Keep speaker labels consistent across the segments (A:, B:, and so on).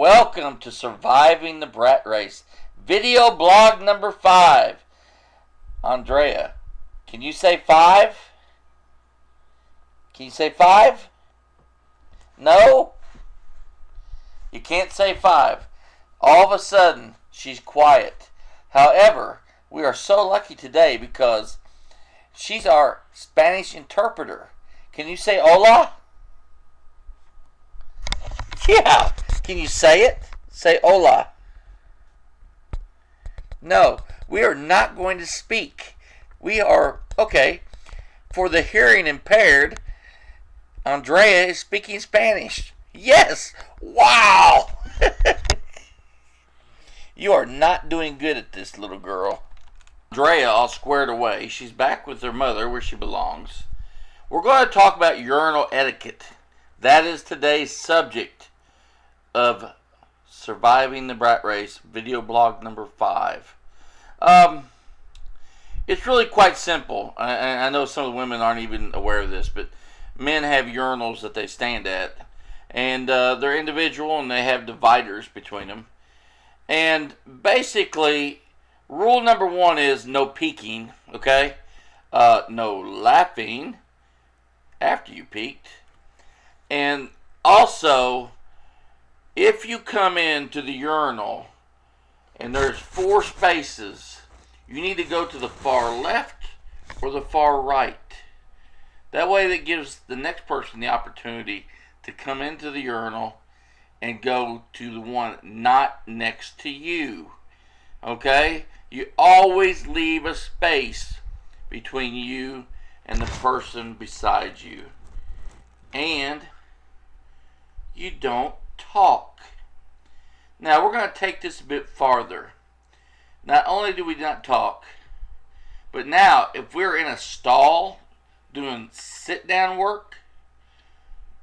A: Welcome to Surviving the Bratrace, video blog number 5. Andrea, can you say 5? Can you say 5? No? You can't say 5. All of a sudden, she's quiet. However, we are so lucky today because she's our Spanish interpreter. Can you say hola? Yeah. Can you say it? Say hola. No, we are not going to speak. We are, okay, for the hearing impaired, Andrea is speaking Spanish. Yes! Wow! You are not doing good at this, little girl. Andrea all squared away. She's back with her mother where she belongs. We're going to talk about urinal etiquette. That is today's subject of Surviving the Bratrace, video blog number 5. It's really quite simple. I know some of the women aren't even aware of this, but men have urinals that they stand at, and they're individual and they have dividers between them. And basically, rule number 1 is no peeking, okay? No laughing after you peeked. And also, if you come into the urinal and there's 4 spaces, you need to go to the far left or the far right. That way that gives the next person the opportunity to come into the urinal and go to the one not next to you. Okay? You always leave a space between you and the person beside you. And you don't talk. Now we're going to take this a bit farther. Not only do we not talk, but now if we're in a stall doing sit down work,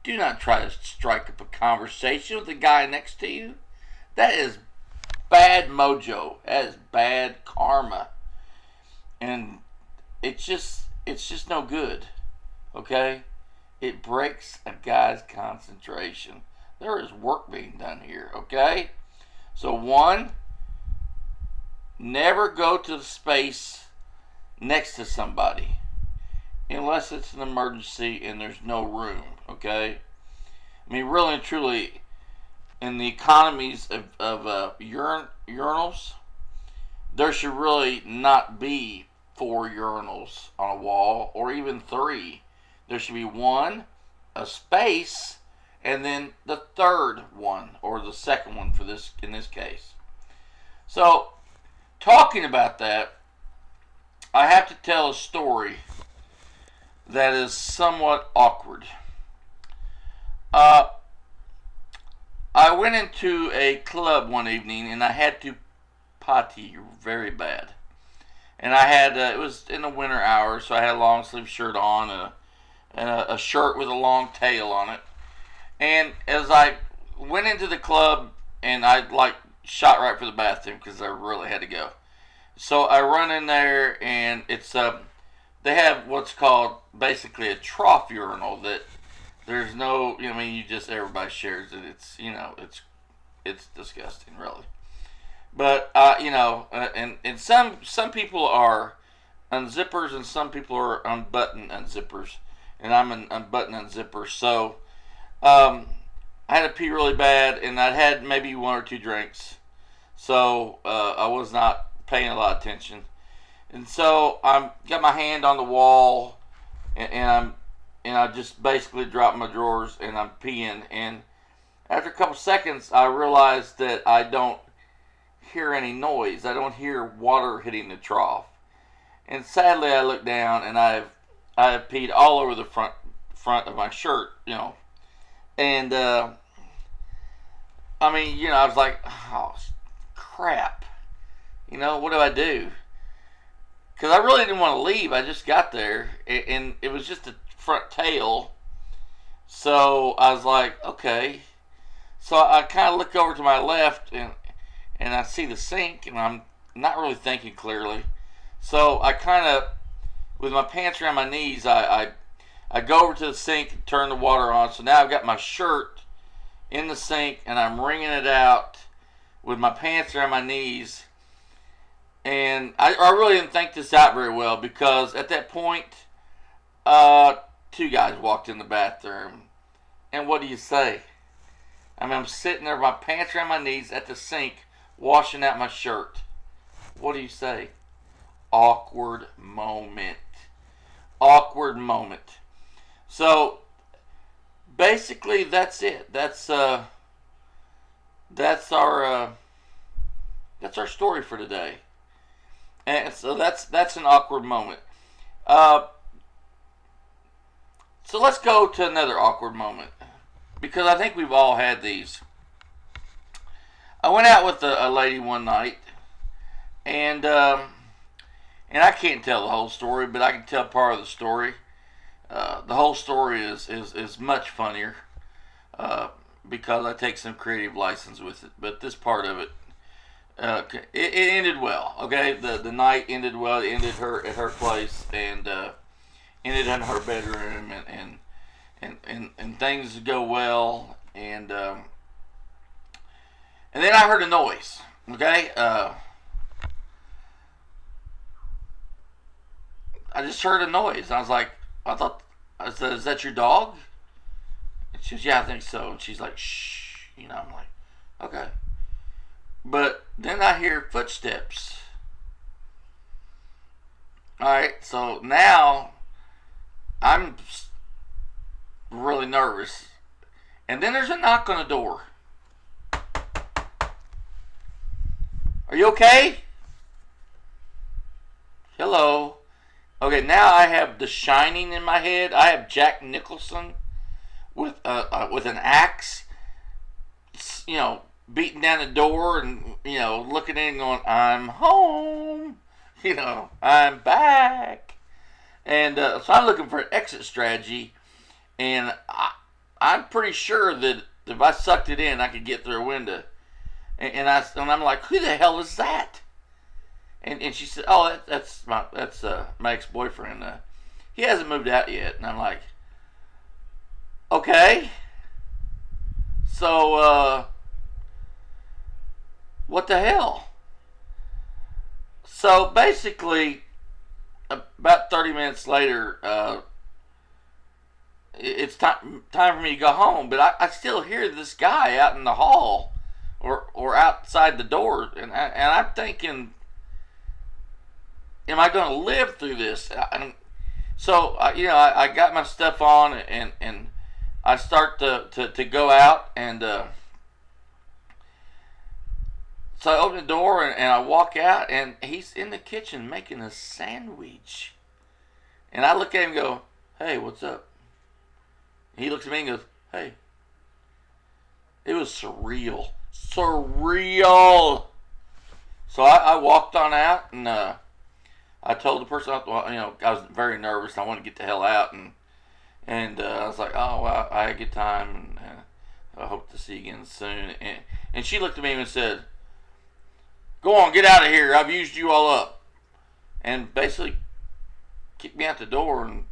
A: do not try to strike up a conversation with the guy next to you. That is bad mojo. That is bad karma. And it's just no good. Okay? It breaks a guy's concentration. There is work being done here, okay? So 1, never go to the space next to somebody unless it's an emergency and there's no room, okay? I mean, really and truly, in the economies of urinals, there should really not be 4 urinals on a wall, or even 3. There should be 1, a space, and then the 3rd one, or the 2nd one for this, in this case. So, talking about that, I have to tell a story that is somewhat awkward. I went into a club one evening and I had to potty very bad. And I had, it was in the winter hours, so I had a long sleeve shirt on and a shirt with a long tail on it. And as I went into the club, and I shot right for the bathroom because I really had to go. So I run in there, and it's they have what's called basically a trough urinal that there's no, I mean, you just, everybody shares it. It's, it's disgusting, really. But and some people are unzippers and some people are unbutton unzippers, and I'm an unbutton unzipper. So I had to pee really bad, and I'd had maybe 1 or 2 drinks, so I was not paying a lot of attention. And so I got my hand on the wall, and I just basically dropped my drawers, and I'm peeing. And after a couple seconds, I realized that I don't hear any noise. I don't hear water hitting the trough. And sadly, I look down, and I have peed all over the front of my shirt, And, I mean, I was like, oh, crap. What do I do? Because I really didn't want to leave. I just got there, and it was just a front tail. So I was like, okay. So I kind of look over to my left, and I see the sink, and I'm not really thinking clearly. So I kind of, with my pants around my knees, I go over to the sink and turn the water on. So now I've got my shirt in the sink, and I'm wringing it out with my pants around my knees. And I really didn't think this out very well, because at that point, two guys walked in the bathroom. And what do you say? I mean, I'm sitting there with my pants around my knees at the sink, washing out my shirt. What do you say? Awkward moment. Awkward moment. So basically, that's it. That's our story for today. And so that's an awkward moment. So let's go to another awkward moment, because I think we've all had these. I went out with a lady one night, and I can't tell the whole story, but I can tell part of the story. The whole story is much funnier, because I take some creative license with it. But this part of it, it ended well. Okay, the night ended well. It ended at her place, and ended in her bedroom, and things go well, and then I heard a noise. Okay, I just heard a noise. I said, "Is that your dog?" And she says, "Yeah, I think so." And she's like, "Shh," I'm like, "Okay." But then I hear footsteps. All right, so now I'm really nervous. And then there's a knock on the door. "Are you okay?" "Hello." Okay, now I have The Shining in my head. I have Jack Nicholson with an axe, beating down the door, and looking in and going, "I'm home. I'm back." And so I'm looking for an exit strategy, and I'm pretty sure that if I sucked it in, I could get through a window. And I'm like, "Who the hell is that?" And she said, "Oh, that's my ex-boyfriend. He hasn't moved out yet." And I'm like, "Okay, so what the hell?" So basically, about 30 minutes later, it's time for me to go home. But I still hear this guy out in the hall or outside the door, and I'm thinking, am I going to live through this? So I got my stuff on, and I start to go out, and so I open the door, and I walk out, and he's in the kitchen making a sandwich. And I look at him and go, "Hey, what's up?" And he looks at me and goes, "Hey." It was surreal. Surreal. So I walked on out, and I told the person, I was very nervous. I wanted to get the hell out, and I was like, "Oh, well, I had a good time, and I hope to see you again soon." And she looked at me and said, "Go on, get out of here. I've used you all up." And basically kicked me out the door and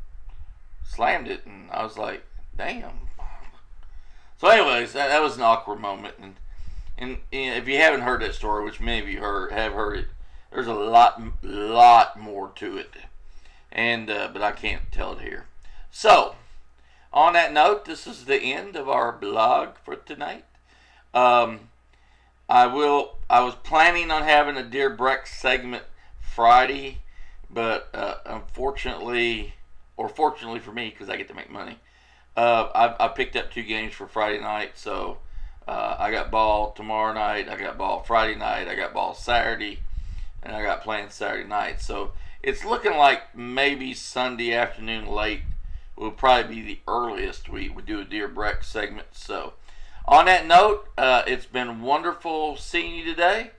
A: slammed it. And I was like, damn. So anyways, that was an awkward moment. And if you haven't heard that story, which many of you have heard it, there's a lot more to it. And but I can't tell it here. So, on that note, this is the end of our blog for tonight. I was planning on having a Dear Breck segment Friday, but unfortunately, or fortunately for me, because I get to make money, I picked up 2 games for Friday night. So I got ball tomorrow night, I got ball Friday night, I got ball Saturday, and I got playing Saturday night. So it's looking like maybe Sunday afternoon late will probably be the earliest we would do a Dear Breck segment. So on that note, it's been wonderful seeing you today.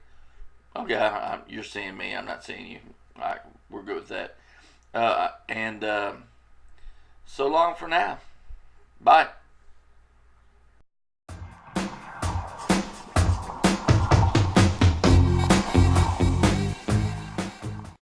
A: Okay, you're seeing me. I'm not seeing you. All right, we're good with that. And so long for now. Bye.